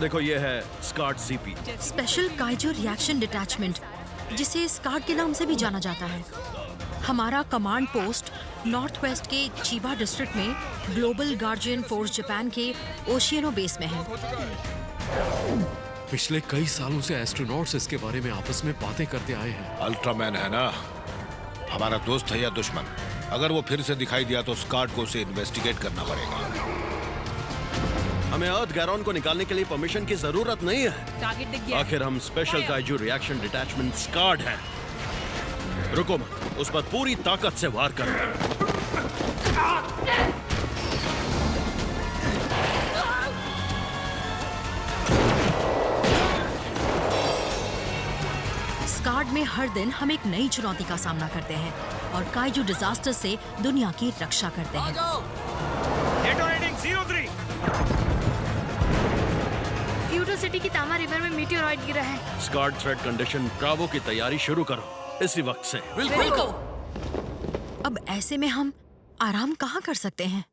देखो ये है Scard CP. Special kaiju reaction detachment, जिसे स्कार्ड के नाम से भी जाना जाता है। हमारा कमांड पोस्ट नॉर्थ वेस्ट के चीबा डिस्ट्रिक्ट में ग्लोबल गार्जियन फोर्स जापान के ओशियानो बेस में है। पिछले कई सालों से एस्ट्रोनॉट्स इसके बारे में आपस में बातें करते आए हैं। अल्ट्रामैन है ना, हमारा दोस्त है या दुश्मन? अगर वो फिर से दिखाई दिया तो स्कार्ड को उसे इन्वेस्टिगेट करना पड़ेगा। हमें अर्थ गैरॉन को निकालने के लिए परमिशन की जरूरत नहीं है। टारगेट दिख गया। आखिर हम special kaiju reaction detachment Scard हैं। रुको मत, उस पर पूरी ताकत से वार करो। स्कार्ड में हर दिन हम एक नई चुनौती का सामना करते हैं और काइजू डिजास्टर से दुनिया की रक्षा करते हैं। डेटोनेटिंग 03। फ्यूटो सिटी की तामा रिवर में मीटियोराइट गिरा है। स्कार्ड थ्रेट कंडीशन ब्रावो की तैयारी शुरू करो इसी वक्त से। बिल्कुल। अब ऐसे में हम आराम कहाँ कर सकते हैं?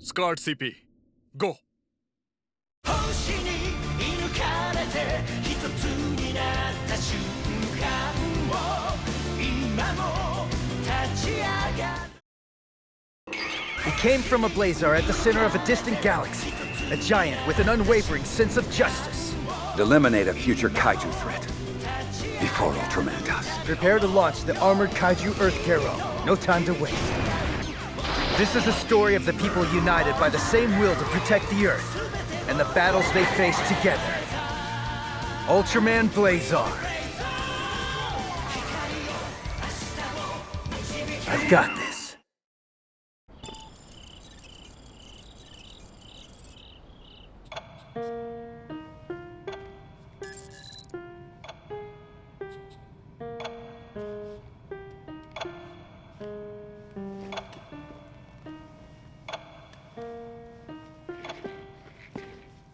Scard CP, go. He came from a blazar at the center of a distant galaxy, a giant with an unwavering sense of justice. Eliminate a future kaiju threat before Ultraman does. Prepare to launch the armored kaiju Earth Garo. No time to waste. This is a story of the people united by the same will to protect the Earth and the battles they face together. Ultraman Blazar. I've got this.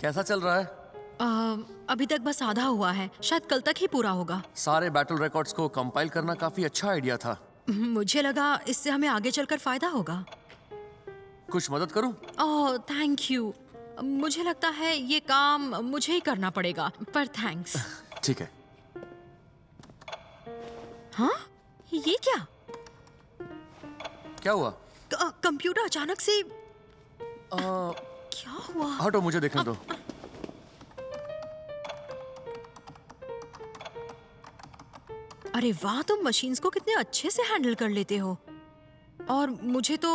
कैसा चल रहा है? अभी तक बस आधा हुआ है, शायद कल तक ही पूरा होगा। सारे बैटल रिकॉर्ड्स को कंपाइल करना काफी अच्छा आइडिया था। मुझे लगा इससे हमें आगे चलकर फायदा होगा। कुछ मदद करूं? Oh thank you. मुझे लगता है ये काम मुझे ही करना पड़ेगा, पर थैंक्स। ठीक है। हाँ? ये क्या? क्या हुआ? कंप्यूटर अचानक से क्या हुआ? हटो, मुझे देखने दो। अरे वाह, तुम मशीन्स को कितने अच्छे से हैंडल कर लेते हो। और मुझे तो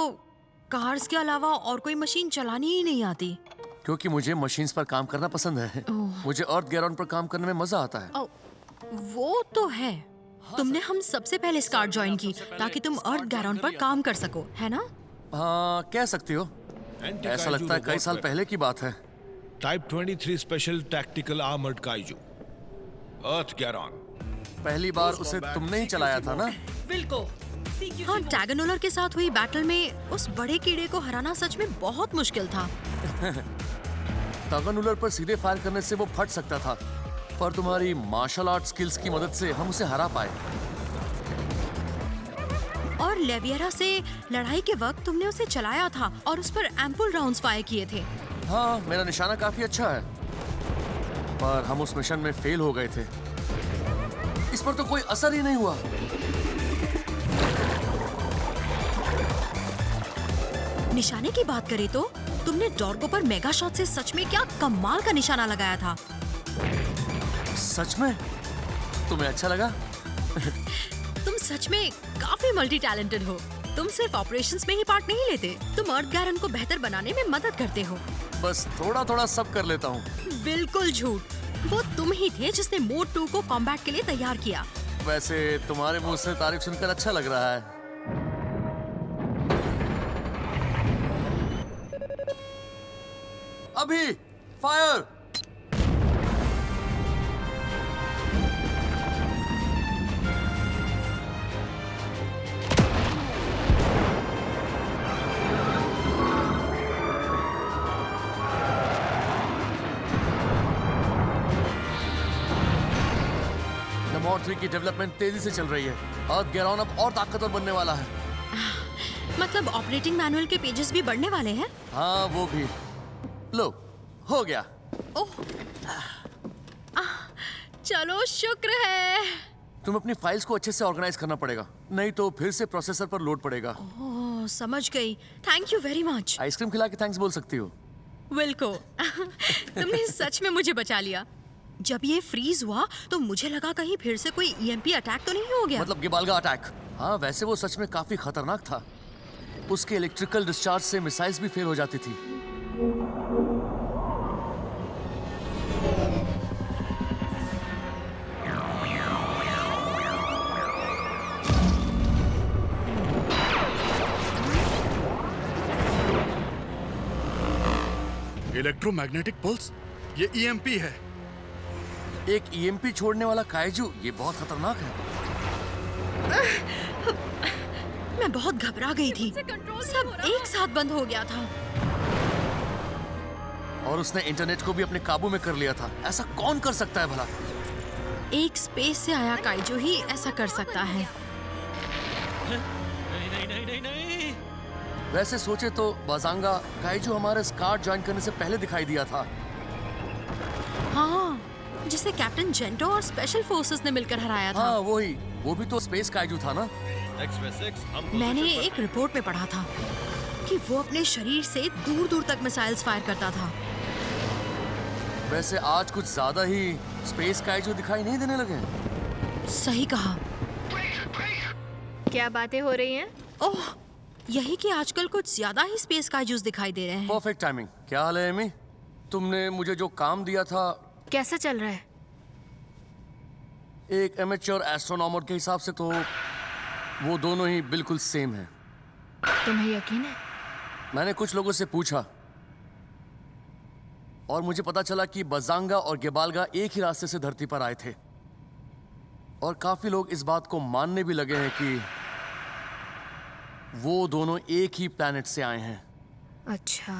कार्स के अलावा और कोई मशीन चलानी ही नहीं आती। क्योंकि मुझे मशीन्स पर काम करना पसंद है। मुझे अर्थ गैरॉन पर काम करने में मजा आता है। वो तो है। तुमने हम सबसे पहले स्कार्ड ज्वाइन की ताकि तुम अर्थ गैरॉन पर काम कर सको, है ना? हाँ, कह सकती हो। ऐसा लगता है कई साल पहले की बात है। Type 23 special tactical armoured kaiju Earth Garon. पहली बार उसे तुमने ही चलाया था ना? बिल्कुल। हाँ, टैगनोलर के साथ हुई बैटल में उस बड़े कीड़े को हराना सच में बहुत मुश्किल था। तगन पर सीधे फायर करने से वो फट सकता था, पर तुम्हारी मार्शल आर्ट स्किल्स की मदद से हम उसे हरा पाए। और लेवियरा से लड़ाई के वक्त तुमने उसे चलाया था और उस पर एम्पुल राउंड्स फायर किए थे। हाँ, मेरा निशाना काफी अच्छा है, पर हम उस मिशन में फेल हो गए थे। इस पर तो कोई असर ही नहीं हुआ। निशाने की बात करें तो तुमने डॉर्को पर मेगा शॉट से सच में क्या कमाल का निशाना लगाया था। सच में? तुम्हें अच्छा लगा? तुम सच में काफी मल्टी टैलेंटेड हो। तुम सिर्फ ऑपरेशंस में ही पार्ट नहीं लेते, तुम अर्थ गैरन को बेहतर बनाने में मदद करते हो। बस थोड़ा थोड़ा सब कर लेता हूँ। बिल्कुल झूठ, वो तुम ही थे जिसने मोड 2 को कॉम्बैट के लिए तैयार किया। वैसे तुम्हारे मुंह से तारीफ सुनकर अच्छा लग रहा है। अभी फायर! नमोर 3 की डेवलपमेंट तेजी से चल रही है। अर्थ गैरॉन अब और ताकतवर बनने वाला है। मतलब ऑपरेटिंग मैनुअल के पेजेस भी बढ़ने वाले हैं? हाँ, वो भी। लो, हो गया। ओह, चलो शुक्र है। तुम अपनी फाइल्स को अच्छे से ऑर्गेनाइज करना पड़ेगा, नहीं तो फिर से प्रोसेसर पर लोड पड़ेगा। ओह, समझ गई। Thank you very much. Ice cream खिला के थैंक्स बोल सकती हो। विल्को, तुमने सच में मुझे बचा लिया। जब ये फ्रीज हुआ तो मुझे लगा कहीं फिर से कोई ईएमपी अटैक तो नहीं हो गया। मतलब गिबाल्गा अटैक। हाँ, वैसे वो सच में काफी खतरनाक था। उसके इलेक्ट्रिकल डिस्चार्ज से मिसाइल्स भी फेल हो जाती थी। इलेक्ट्रोमैग्नेटिक पल्स, ये ईएमपी है। एक ईएमपी छोड़ने वाला काइजू, ये बहुत खतरनाक है। मैं बहुत घबरा गई थी। सब एक साथ बंद हो गया था। और उसने इंटरनेट को भी अपने काबू में कर लिया था। ऐसा कौन कर सकता है भला? एक स्पेस से आया काइजू ही ऐसा कर सकता है। नहीं। वैसे सोचे तो बाजांगा काइजू हमारे स्कार्ड ज्वाइन करने से पहले दिखाई दिया था। हाँ, जिसे कैप्टन जेंटो और स्पेशल फोर्सेस ने मिलकर हराया था। हाँ, वही। वो भी तो स्पेस काइजू था ना। मैंने एक रिपोर्ट में पढ़ा था कि वो अपने शरीर से दूर दूर तक मिसाइल्स फायर करता था। वैसे आज कुछ ज्यादा ही स्पेस काइजू दिखाई नहीं देने लगे। सही कहा। क्या बातें हो रही हैं? ओह, यही कि आजकल कुछ ज्यादा ही स्पेस काइजूस दिखाई दे रहे हैं। Perfect timing. क्या हाल है एमी? तुमने मुझे जो काम दिया था, कैसा चल रहा है? एक एमेच्योर एस्ट्रोनॉमर के हिसाब से तो वो दोनों ही बिल्कुल सेम है। तुम्हें यकीन है? मैंने कुछ लोगों से पूछा और मुझे पता चला कि बजांगा और गिबाल्गा एक ही रास्ते से धरती पर आए थे। और काफी लोग इस बात को मानने भी लगे हैं कि वो दोनों एक ही प्लैनेट से आए हैं। अच्छा।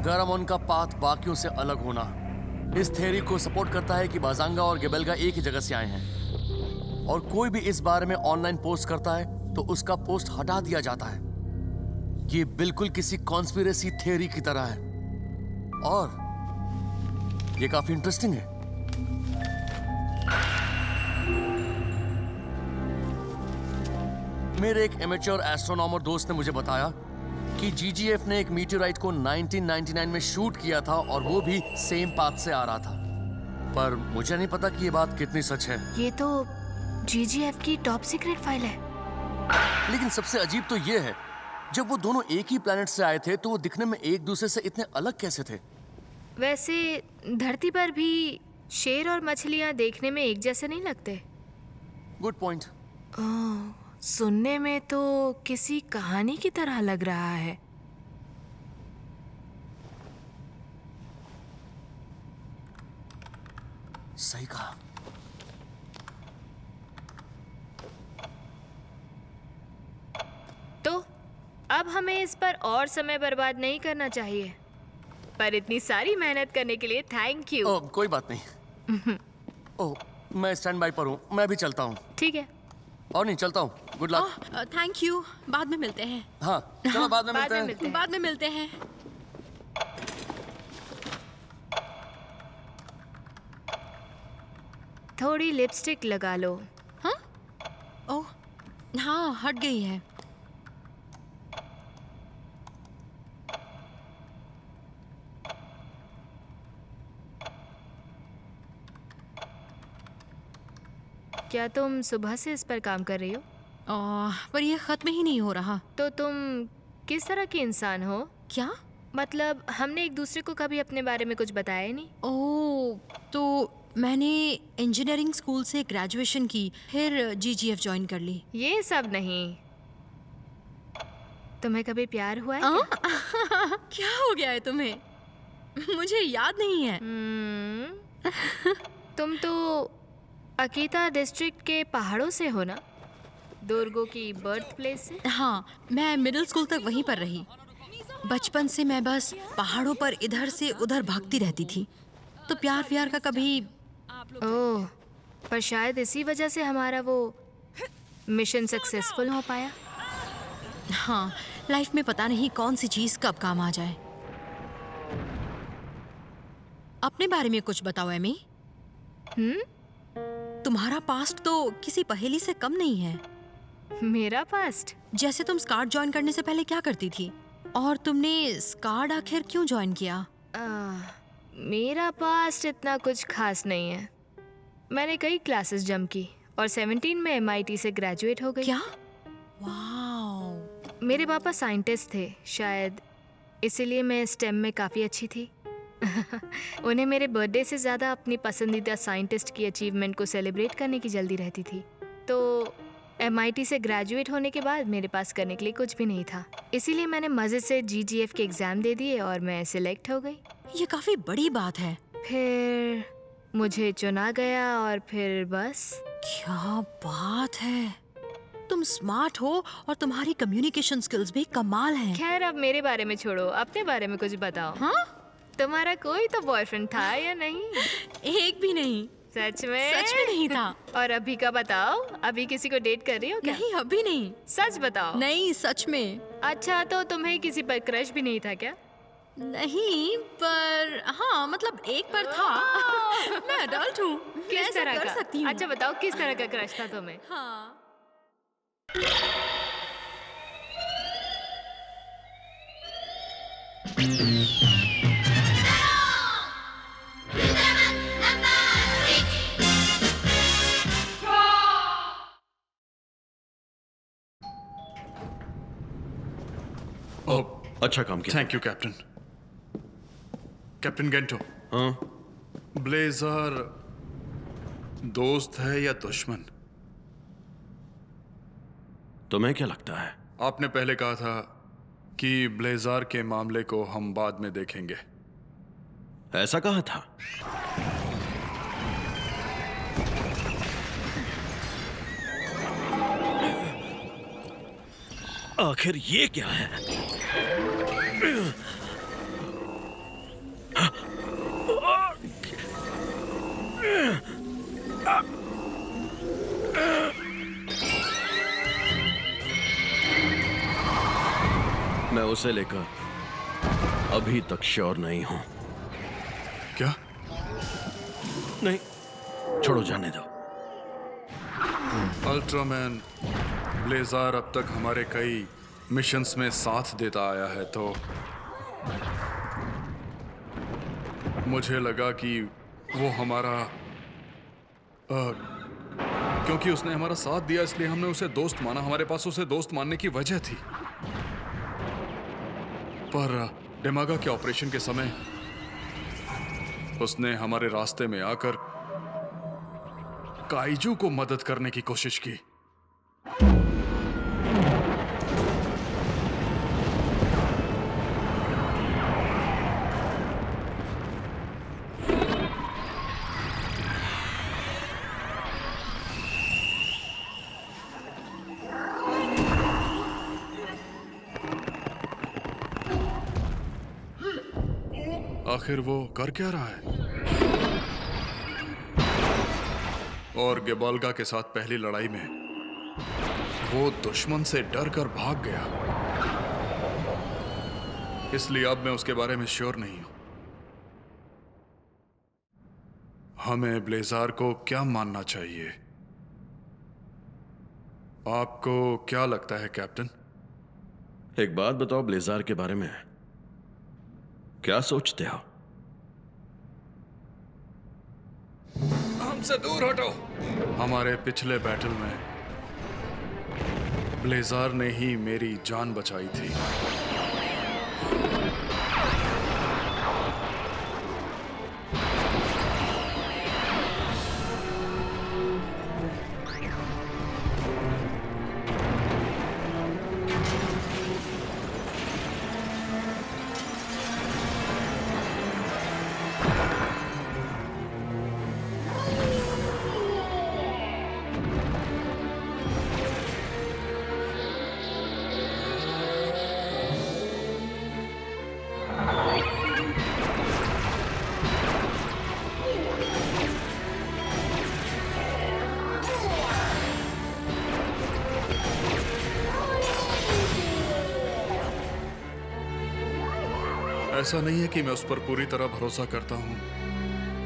गारामोन का पाथ बाकियों से अलग होना इस थ्योरी को सपोर्ट करता है कि बाजांगा और गिबाल्गा एक ही जगह से आए हैं। और कोई भी इस बारे में ऑनलाइन पोस्ट करता है तो उसका पोस्ट हटा दिया जाता है। ये बिल्कुल किसी कॉन्स्पिरेसी थ्योरी की तरह है और ये काफी इंटरेस्टिंग है। मेरे एक एमेच्योर एस्ट्रोनॉमर दोस्त ने मुझे बताया कि जीजीएफ ने एक मीटियोराइट को 1999 में शूट किया था और वो भी सेम पाथ से आ रहा था। पर मुझे नहीं पता कि ये बात कितनी सच है। ये तो जीजीएफ की टॉप सीक्रेट फाइल है। लेकिन सबसे अजीब तो ये है, जब वो दोनों एक ही प्लेनेट से आए थे तो वो दिखने में एक दूसरे से इतने अलग कैसे थे? वैसे धरती पर भी शेर और मछलियां देखने में एक जैसे नहीं लगते। Good point. सुनने में तो किसी कहानी की तरह लग रहा है। सही कहा। तो अब हमें इस पर और समय बर्बाद नहीं करना चाहिए, पर इतनी सारी मेहनत करने के लिए थैंक यू। ओह, कोई बात नहीं। ओह, मैं स्टैंड बाय पर हूँ, मैं भी चलता हूँ। ठीक है। और नहीं, चलता हूँ। Good luck. थैंक यू, बाद में मिलते हैं। हाँ, चलो बाद में बाद मिलते में हैं। मिलते हैं। बाद में मिलते हैं। थोड़ी लिपस्टिक लगा लो। ओह हाँ, हट गई है। क्या तुम सुबह से इस पर काम कर रही हो? पर ये खत्म ही नहीं हो रहा। तो तुम किस तरह की इंसान हो? क्या? मतलब हमने एक दूसरे को कभी अपने बारे में कुछ बताया ही नहीं। ओह, तो मैंने इंजीनियरिंग स्कूल से ग्रेजुएशन की, फिर जीजीएफ ज्वाइन कर ली। ये सब नहीं। तुम्हें कभी प्यार हुआ है क्या? क्या हो गया है तुम्हें? मुझे याद नहीं है। तुम तो अकीता डिस्ट्रिक्ट के पहाड़ों से हो ना? दुर्गों की बर्थ प्लेस से? हाँ, मैं मिडिल स्कूल तक वहीं पर रही। बचपन से मैं बस पहाड़ों पर इधर से उधर भागती रहती थी, तो प्यार व्यार का कभी। ओह, पर शायद इसी वजह से हमारा वो मिशन सक्सेसफुल हो पाया। हाँ, लाइफ में पता नहीं कौन सी चीज कब काम आ जाए। अपने बारे में कुछ बताओ एमी। तुम्हारा पास्ट तो किसी पहेली से कम नहीं है। मेरा पास्ट? जैसे तुम स्कार्ड ज्वाइन करने से पहले क्या करती थी, और तुमने स्कार्ड आखिर क्यों ज्वाइन किया? मेरा पास्ट इतना कुछ खास नहीं है। मैंने कई क्लासेस जम की और 17 में MIT से ग्रेजुएट हो गई। क्या? वाओ। मेरे पापा साइंटिस्ट थे, शायद इसीलिए मैं स्टेम में काफ़ी अच्छी थी। उन्हें मेरे बर्थडे से ज़्यादा अपनी पसंदीदा साइंटिस्ट की अचीवमेंट को सेलिब्रेट करने की जल्दी रहती थी। तो MIT से ग्रेजुएट होने के बाद मेरे पास करने के लिए कुछ भी नहीं था, इसीलिए मैंने मज़े से GGF के एग्ज़ाम दे दिए और मैं सिलेक्ट हो गई। ये काफी बड़ी बात है। फिर मुझे चुना गया और फिर बस। क्या बात है, तुम स्मार्ट हो और तुम्हारी कम्युनिकेशन स्किल्स भी कमाल हैं। खैर, अब मेरे बारे में छोड़ो, अपने बारे में कुछ बताओ। हाँ? तुम्हारा कोई तो बॉयफ्रेंड था या नहीं? एक भी नहीं। सच में? सच में नहीं था। और अभी का बताओ, अभी किसी को डेट कर रही हो क्या? नहीं, अभी नहीं। सच बताओ। नहीं, सच में। अच्छा, तो तुम्हें किसी पर क्रश भी नहीं था क्या? नहीं, पर हाँ, मतलब एक पर था। मैं अडल्ट हूँ, किस तरह कर का? सकती हूँ। अच्छा बताओ, किस तरह का क्रश था तुम्हें? हाँ। अच्छा काम किया। Thank you captain. Captain gentoo, हाँ, ब्लेजर दोस्त है या दुश्मन? तुम्हें क्या लगता है? आपने पहले कहा था कि ब्लेजर के मामले को हम बाद में देखेंगे। ऐसा कहा था? आखिर ये क्या है? मैं उसे लेकर अभी तक श्योर नहीं हूं। क्या? नहीं, छोड़ो, जाने दो। अल्ट्रामैन, ब्लेजर अब तक हमारे कई मिशंस में साथ देता आया है, तो मुझे लगा कि वो हमारा क्योंकि उसने हमारा साथ दिया इसलिए हमने उसे दोस्त माना। हमारे पास उसे दोस्त मानने की वजह थी। पर डेमागा के ऑपरेशन के समय उसने हमारे रास्ते में आकर काइजू को मदद करने की कोशिश की। आखिर वो कर क्या रहा है? और गिबाल्गा के साथ पहली लड़ाई में वो दुश्मन से डर कर भाग गया, इसलिए अब मैं उसके बारे में श्योर नहीं हूं। हमें ब्लेजार को क्या मानना चाहिए? आपको क्या लगता है कैप्टन? एक बात बताओ, ब्लेजार के बारे में क्या सोचते हो? हमसे दूर हटो। हमारे पिछले बैटल में ब्लेजार ने ही मेरी जान बचाई थी। ऐसा नहीं है कि मैं उस पर पूरी तरह भरोसा करता हूं,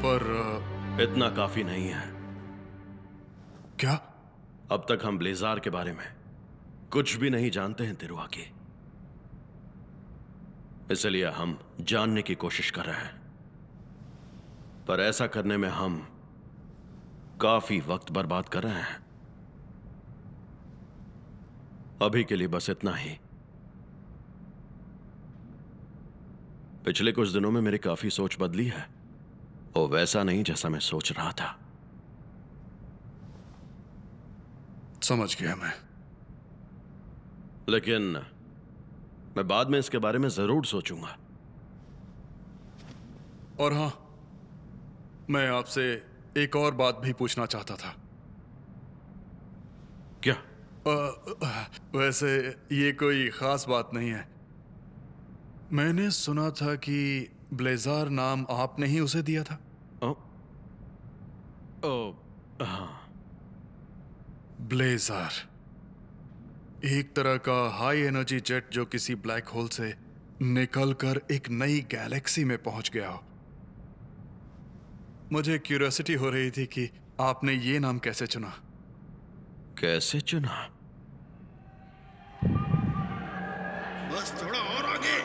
पर इतना काफी नहीं है। क्या? अब तक हम ब्लेजार के बारे में कुछ भी नहीं जानते हैं तिरुआकी, इसलिए हम जानने की कोशिश कर रहे हैं। पर ऐसा करने में हम काफी वक्त बर्बाद कर रहे हैं। अभी के लिए बस इतना ही। पिछले कुछ दिनों में मेरी काफी सोच बदली है, और वैसा नहीं जैसा मैं सोच रहा था। समझ गया मैं। लेकिन मैं बाद में इसके बारे में जरूर सोचूंगा। और हां, मैं आपसे एक और बात भी पूछना चाहता था। क्या? वैसे ये कोई खास बात नहीं है। मैंने सुना था कि ब्लेजार नाम आपने ही उसे दिया था। हाँ। ब्लेजार एक तरह का हाई एनर्जी जेट जो किसी ब्लैक होल से निकलकर एक नई गैलेक्सी में पहुंच गया हो। मुझे क्यूरियोसिटी हो रही थी कि आपने ये नाम कैसे चुना। कैसे चुना? बस थोड़ा और आगे।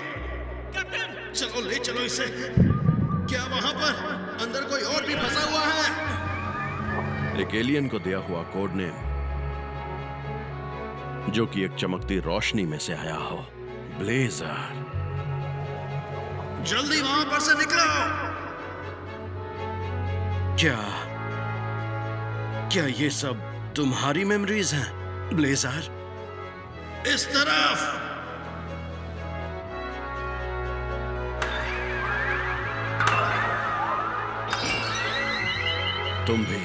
कैप्टन, चलो ले चलो इसे। क्या वहां पर अंदर कोई और भी फंसा हुआ है? एक एलियन को दिया हुआ कोड नेम, जो कि एक चमकती रोशनी में से आया हो। ब्लेजार। जल्दी वहां पर से निकलो। क्या ये सब तुम्हारी मेमोरीज हैं, ब्लेजार? इस तरफ। तुम भी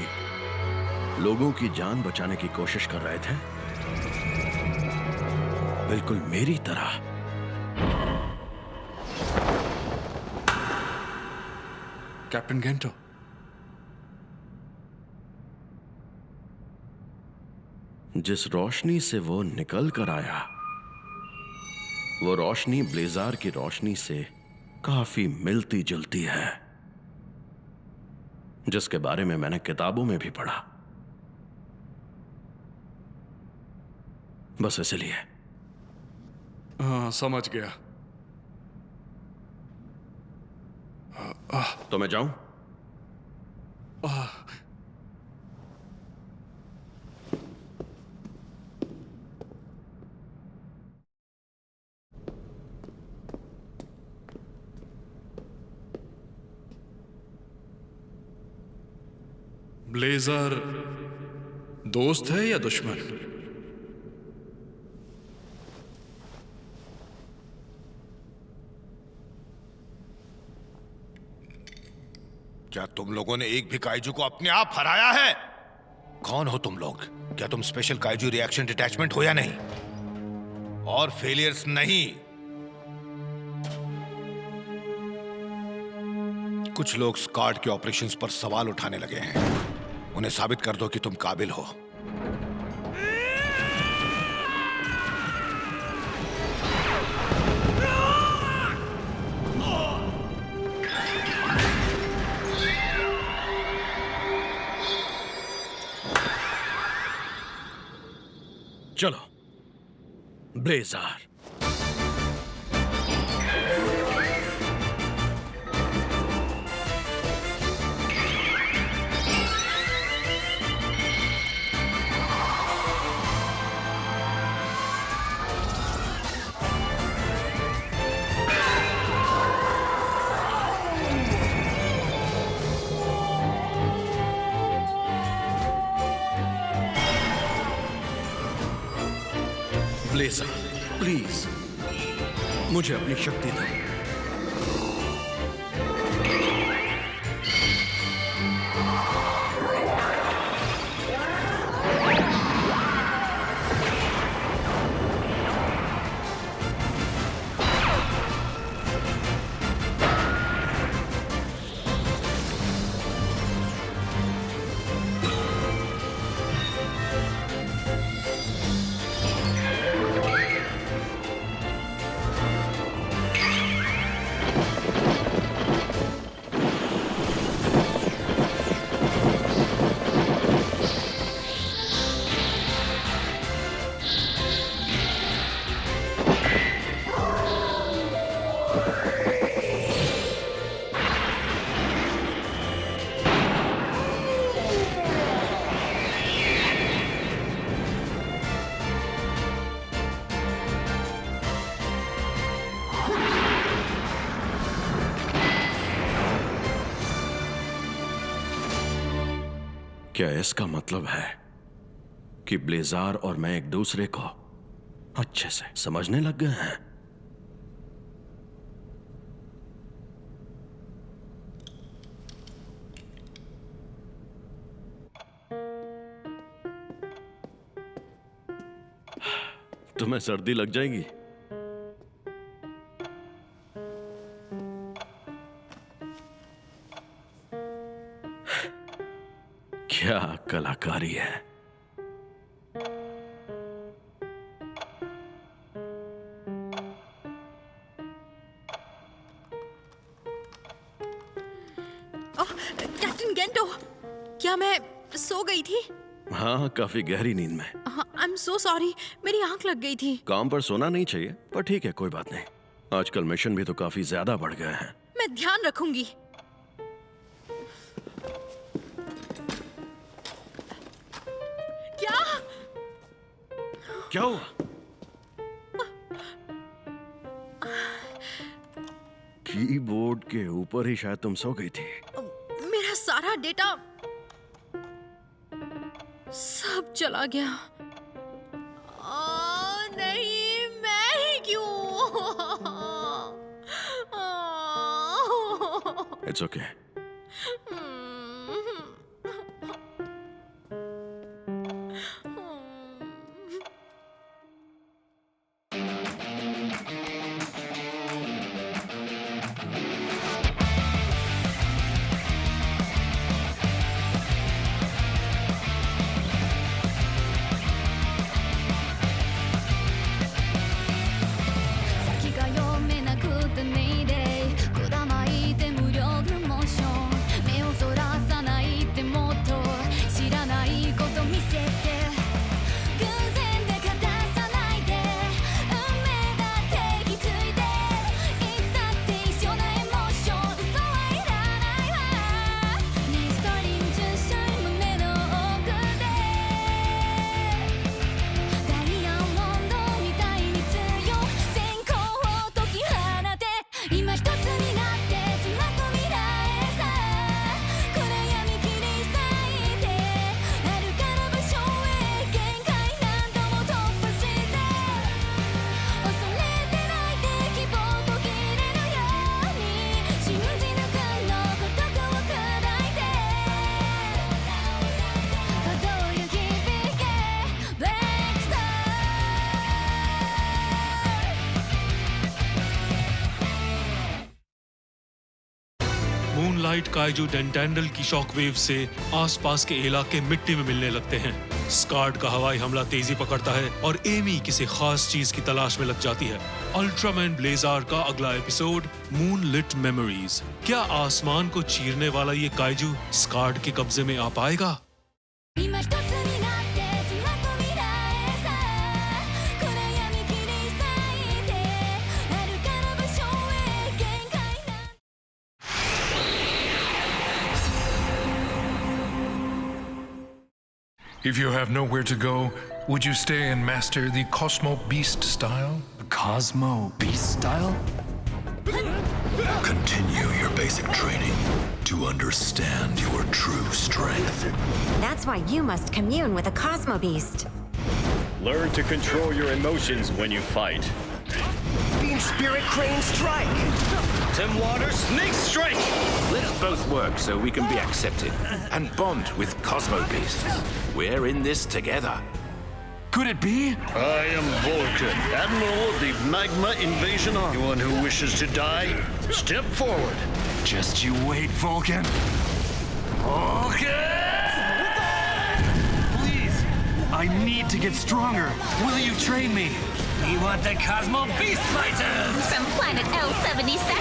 लोगों की जान बचाने की कोशिश कर रहे थे, बिल्कुल मेरी तरह। कैप्टन गेंटो, जिस रोशनी से वो निकल कर आया, वो रोशनी ब्लेजार की रोशनी से काफी मिलती जुलती है, जिसके बारे में मैंने किताबों में भी पढ़ा। बस इसलिए। हाँ, समझ गया। तो मैं जाऊं? ब्लेजार दोस्त है या दुश्मन? क्या तुम लोगों ने एक भी काइजू को अपने आप हराया है? कौन हो तुम लोग? क्या तुम स्पेशल काइजू रिएक्शन डिटैचमेंट हो या नहीं? और फेलियर्स नहीं। कुछ लोग स्कॉट के ऑपरेशंस पर सवाल उठाने लगे हैं। उन्हें साबित कर दो कि तुम काबिल हो। चलो ब्लेजार। ब्लेजार, प्लीज मुझे अपनी शक्ति दो। क्या इसका मतलब है कि ब्लेजार और मैं एक दूसरे को अच्छे से समझने लग गए हैं? तुम्हें सर्दी लग जाएगी। क्या कलाकारी है। कैप्टन गेंटो, क्या मैं सो गई थी? हाँ, काफी गहरी नींद में। आई एम सो सॉरी, मेरी आंख लग गई थी। काम पर सोना नहीं चाहिए, पर ठीक है, कोई बात नहीं। आजकल मिशन भी तो काफी ज्यादा बढ़ गए हैं। मैं ध्यान रखूंगी। क्या हुआ? कीबोर्ड के ऊपर ही शायद तुम सो गई थी। मेरा सारा डेटा सब चला गया। नहीं, मैं ही क्यों? इट्स ओके।先が読めなくて Mayday こだまいて無料プロモーション मूनलाइट काइजू डेंटेंडल की शॉकवेव से आसपास के इलाके मिट्टी में मिलने लगते हैं। स्कार्ड का हवाई हमला तेजी पकड़ता है और एमी किसी खास चीज की तलाश में लग जाती है। अल्ट्रामैन ब्लेजार का अगला एपिसोड मूनलिट मेमोरीज। क्या आसमान को चीरने वाला ये काइजू स्कार्ड के कब्जे में आ पाएगा? If you have nowhere to go, would you stay and master the Cosmo Beast style? Cosmo Beast style? Continue your basic training to understand your true strength. That's why you must commune with a Cosmo Beast. Learn to control your emotions when you fight. Beam Spirit Crane Strike! Tim Water Snake Strike! Let us both work so we can be accepted and bond with Cosmo Beasts. We're in this together. Could it be? I am Vulcan, Admiral of the Magma Invasion Army. Anyone who wishes to die, step forward. Just you wait, Vulcan. Vulcan! Please, I need to get stronger. Will you train me? We want the Cosmo Beast Fighters! From planet L77!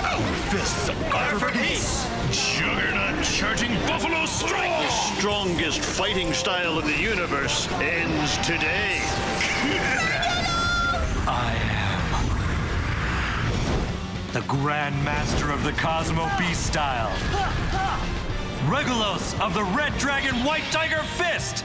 Fists are for peace! Juggernaut charging Buffalo Strike! The strongest fighting style of the universe ends today! I am the Grand Master of the Cosmo Beast style. Regulos of the Red Dragon White Tiger Fist!